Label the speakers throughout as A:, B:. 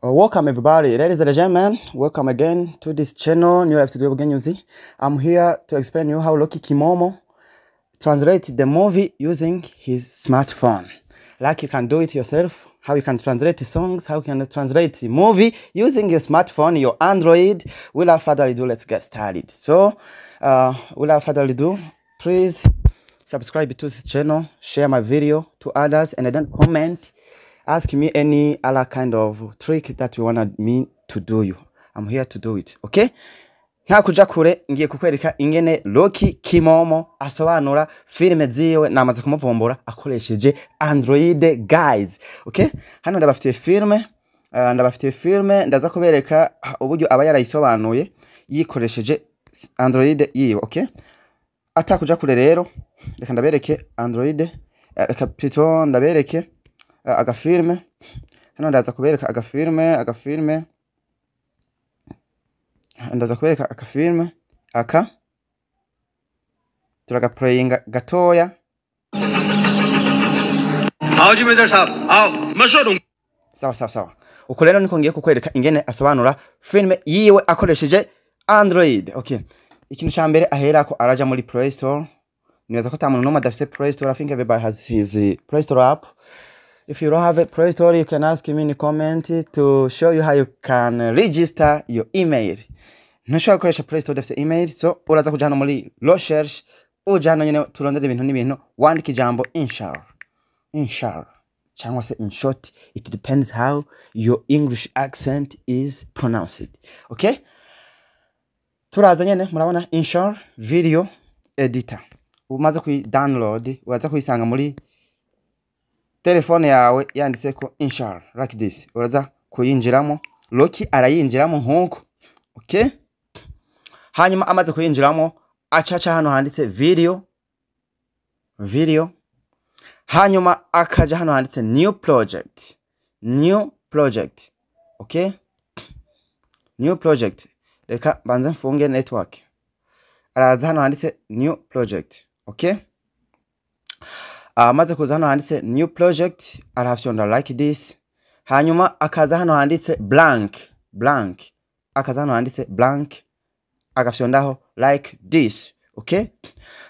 A: Welcome everybody, ladies and gentlemen, welcome again to this channel, New Life Studio Bugenyuzi. I'm here to explain you how Loki Kimomo translate the movie using his smartphone. Like you can do it yourself, how you can translate songs, how you can translate the movie using your smartphone, your Android. Without further ado, let's get started. So, without further ado, please subscribe to this channel, share my video to others, and then comment. Ask me any other kind of trick that you want me to do you. I'm here to do it, okay? Ntakuja kure ngiye kukwereka ingene Loki Kimomo asobanura filime ziwe namaze kumuvumbura akoresheje Android guys, okay? Hano ndabafitiye filme, ndaza kubereka uburyo aba yarayisobanuye yikoresheje Android yiwe, okay? Atakuja kure rero reka ndabereke Android, reka plutôt ndabereke agafilme. Hano ndaza kubereka agafilme ndaza kubereka agafilme aka turagaplayinga gatoya. Sawa uko rero niko ngiye kukwereka ingene asobanura filme yiwe akoresheje Android, okay? Ikintu cya mbere aherako araja muri Play Store. Nibaza ko tamuntu no madafise Play Store. I think everybody has his Play Store app. If you don't have a Play Store, you can ask me in the comment to show you how you can register your email. Ntushobora gukoresha Play Store udafite email, so uraza kuja hano muri recherche, uja hano nyene turondera ibintu n'ibintu, wandika ijambo inshallah cyangwa se in short, it depends how your English accent is pronounced, okay? Turaza nyene murabona inshallah video editor. Umaze kuyi download, uraza kuyisanga muri telefone yawe yanditse ko inshallah like this. Uraza kuyinjiramo, Loki arayinjiramo nkuko, okay? Hanyuma amaze kuyinjiramo acaca hano handitse video, hanyuma akaja hano handitse new project, okay? New project, reka banze mfunge network. Araza hano handitse new project, okay? Amaze kuza hano handitse new project, arafyonda like this. Hanyuma akaza hano handitse blank, akaza hano handitse blank, agafyondaho like this, okay?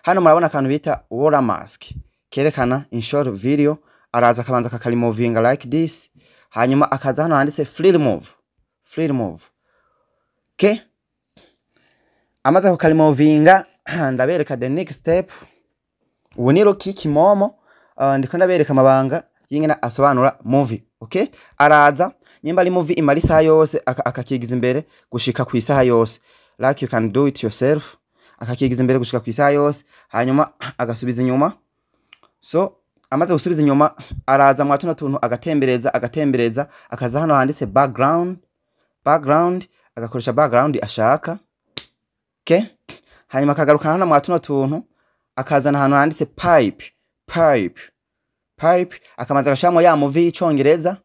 A: Hano murabona akantu bita watermark kerekana in short video. Araza akabanza kakalimuvinga like this. Hanyuma akaza hano handitse free remove, okay? Amaze kukalimuvinga ndabereka the next step. Ubu ni Loki Kimomo, ndiko ndabereka amabanga yingena asobanura movie, okay? Araza nyimba ari movie imara isaha yose akakigiza imbere gushika ku isaha yose, like you can do it yourself. Akakigiza imbere gushika ku isaha yose, hanyuma agasubiza inyuma. So amaze gusubiza inyuma araza mu tuno tuntu agatembereza, akaza hano handitse background, agakoresha background ashaka, okay? Hanyuma akagaruka hano mu tuno tuntu akazana hano handitse pipe, akamanza agashamo ya movie y'icongereza,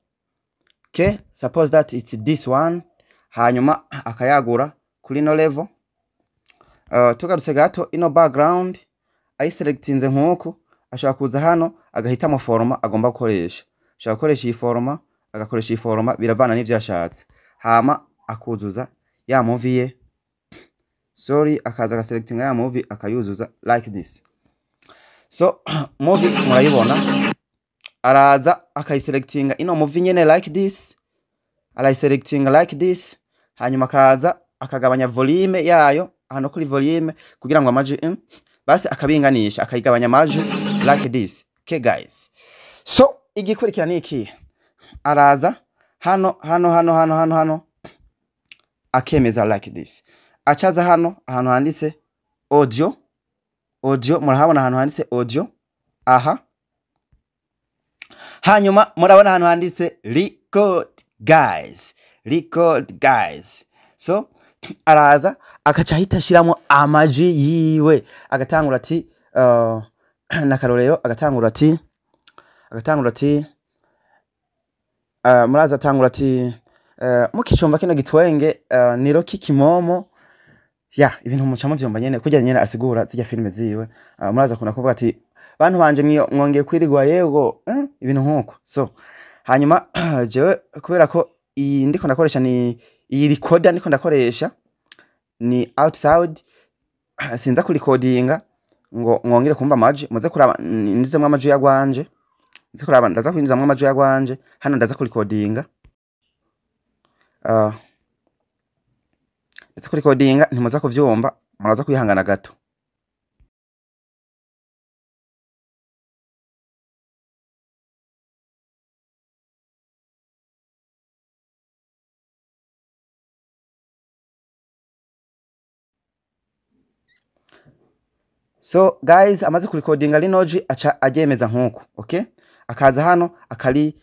A: okay? Suppose that it's this one. Hanyuma akayagura kuri no level. Tugarutse gato ino background ayiselectinze nkuko, ashaka kuza hano agahitamo forma agomba gukoresha. Ashaka gukoresha iyi forma, agakoresha iyi forma, biravana n'ivyo yashatse. Hama akuzuza ya movie ye, akaza agaselectinga ya movie akayuzuza like this. So movie murayibona, araza akayiselectinga ino movie nyene like this, arayiselectinga like this. Hanyuma akaza akagabanya volume yayo hano kuri volume kugira ngo amaji basi akabinganisha, akayigabanya amaji like this, okay guys? So igikurikira ni iki? Araza hano akemeza like this. Achaza hano ahantu handitse audio, murahabona ahantu handitse audio, aha. Hanyuma murabona ahantu handitse record guys. So araza akaca hita shiramo amaji yiwe, agatangura ati nakarorero, agatangura ati muraza atangura ati mukicumva kino gitwenge ni Loki Kimomo. Ibintu muca muvyumva nyene kujya nyene asigura zijya filme ziwe. Muraza kuna kuvuga ati bantu banje mwongeye kwirigwa yego ibintu nkuko. So hanyuma jewe kubera ko iyi ndiko ndakoresha ni iyi recorder ndiko ndakoresha ni outside sinza kurikodinga ngo mwongere kumva amaji muze kuraba ndizemwe amaji ya gwanje nzi kuraba ndaza kwinjizamwe amaji ya gwanje hano ndaza kurikodinga ndaza kurikodinga ntimuza kuvyumva muraza kwihangana gato. So guys, amaze kurikodinga linoji aca agemeza nkuko, okay? Akaza hano akali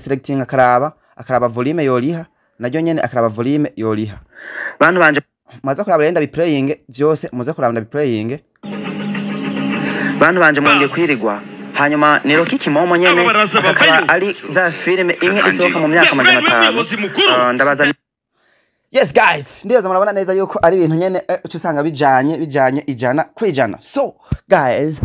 A: selecting akaraba volume yoliha naryo nyene akaraba volume yoliha. Bantu banje maze kuraba renda biplaying vyose muze kuraba biplaying. Bantu banje mwongeye kwirigwa. Hanyuma nero kimomo nyene akaba ari za filime imwe isohoka mu myaka 500. Ndabaza yes guys, ndiyoza murabona neza yuko ari ibintu nyene usanga bijanye ijana kwijana. So guys,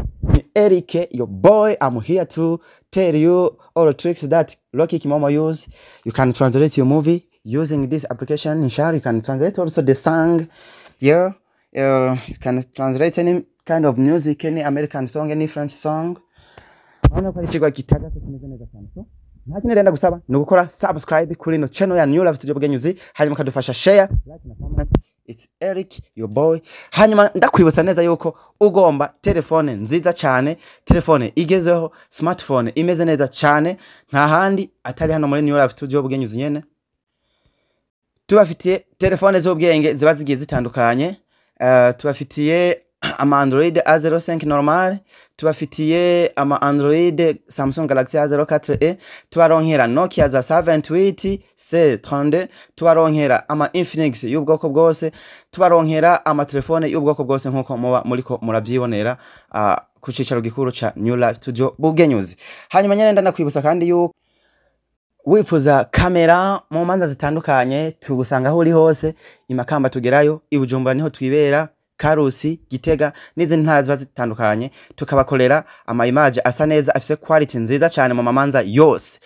A: Eric, your boy, I'm here to tell you all the tricks that Loki Kimomo use. You can translate your movie using this application. Inshallah, you can translate also the song. Yeah, you can translate any kind of music, any American song, any French song. Ntakine renda gusaba no gukora subscribe kuri no channel ya New Love Studio Bwenyuzi, hanyuma kadufasha share, like na comment. It's Eric, your boy. Hanyuma ndakwibutsa neza yuko ugomba telefone nziza cyane, telefone igezeho, smartphone imeze neza cyane, nta handi atari hano muri New Love Studio Bwenyuzi nyene. Tubafitiye telefone z'ubwenge ziba zigiye zitandukanye. Tubafitiye ama Android A05 normal, tubafitiye ama Android Samsung Galaxy A04e, tubaronkera Nokia za 720 C32, tubaronkera ama Infinix y'ubwoko bwose, tubaronkera ama telefone y'ubwoko bwose nkuko muriko murabyibonera ku cicaro gikuru ca New Life Studio Bwenyuzi. Hanyuma nyene ndanakwibutsa kandi yuko wifuza kamera mu manza zitandukanye tugusanga aho uri hose, imakamba tugerayo, ibujumbura niho twibera, Karusi, Gitega n'izindi ntara ziba zitandukanye, tukabakorera ama image asa neza afise quality nziza cyane mu mamanza yose.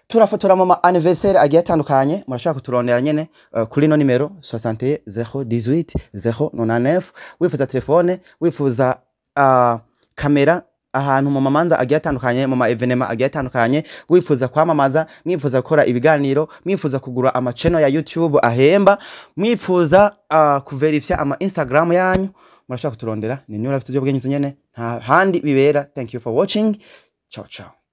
A: Turafotora mu anniversaire agiye atandukanye, murashaka kuturondera nyene kuri no numero 60 018 099. Wifuza telefone, wifuza kamera ahantu mu mamanza agiye atandukanye, mu ma evenement agiye atandukanye, wifuza kwamamaza, mwifuza gukora ibiganiro, mwifuza kugura ama channel ya YouTube ahemba, mwifuza kuverifya ama Instagram yanyu, murashaka kuturondera ni New Life Studio Bwenyuzi nyene, nta handi bibera. Thank you for watching. Ciao ciao.